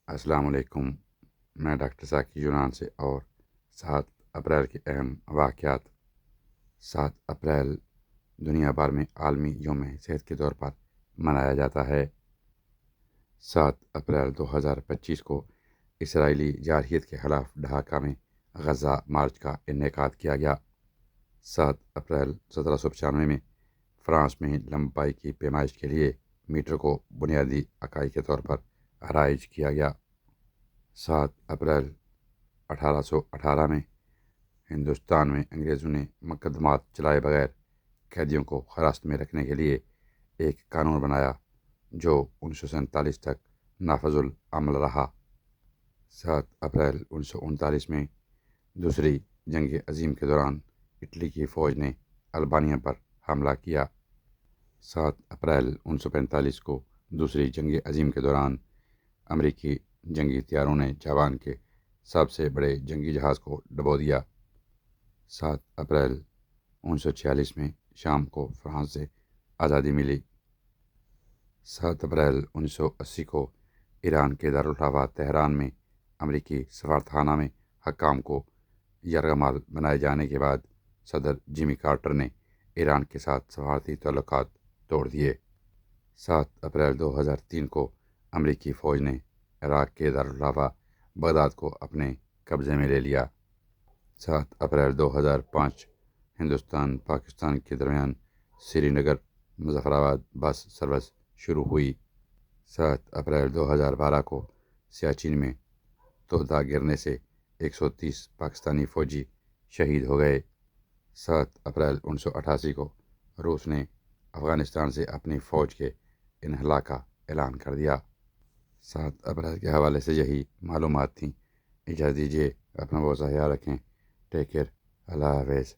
السلام علیکم۔ میں ڈاکٹر ذاکر یونان سے، اور 7 اپریل کے اہم واقعات۔ 7 اپریل دنیا بھر میں عالمی یوم صحت کے طور پر منایا جاتا ہے۔ 7 اپریل 2025 کو اسرائیلی جارحیت کے خلاف ڈھاکہ میں غزہ مارچ کا انعقاد کیا گیا۔ 7 اپریل 1795 میں فرانس میں لمبائی کی پیمائش کے لیے میٹر کو بنیادی اکائی کے طور پر رائج کیا گیا۔ 7 اپریل 1818 میں ہندوستان میں انگریزوں نے مقدمات چلائے بغیر قیدیوں کو حراست میں رکھنے کے لیے ایک قانون بنایا جو 1947 تک نافذ العمل رہا۔ 7 اپریل 1939 میں دوسری جنگ عظیم کے دوران اٹلی کی فوج نے البانیہ پر حملہ کیا۔ 7 اپریل 1945 کو دوسری جنگ عظیم کے دوران امریکی جنگی طیاروں نے جاپان کے سب سے بڑے جنگی جہاز کو ڈبو دیا۔ 7 اپریل 1946 میں شام کو فرانس سے آزادی ملی۔ 7 اپریل 1980 کو ایران کے دارالخلافہ تہران میں امریکی سفارتخانہ میں حکام کو یرغمال بنائے جانے کے بعد صدر جیمی کارٹر نے ایران کے ساتھ سفارتی تعلقات توڑ دیے۔ 7 اپریل 2003 کو امریکی فوج نے عراق کے دارالخلافہ بغداد کو اپنے قبضے میں لے لیا۔ 7 اپریل 2005 ہندوستان پاکستان کے درمیان سری نگر مظفرآباد بس سروس شروع ہوئی۔ 7 اپریل 2012 کو سیاچن میں تودہ گرنے سے 130 پاکستانی فوجی شہید ہو گئے۔ 7 اپریل 1988 کو روس نے افغانستان سے اپنی فوج کے انخلاء کا اعلان کر دیا۔ 7 اپریل کے حوالے سے یہی معلومات تھیں۔ اجازت دیجیے، اپنا بہت سا خیال رکھیں۔ ٹیک کیئر، اللہ حافظ۔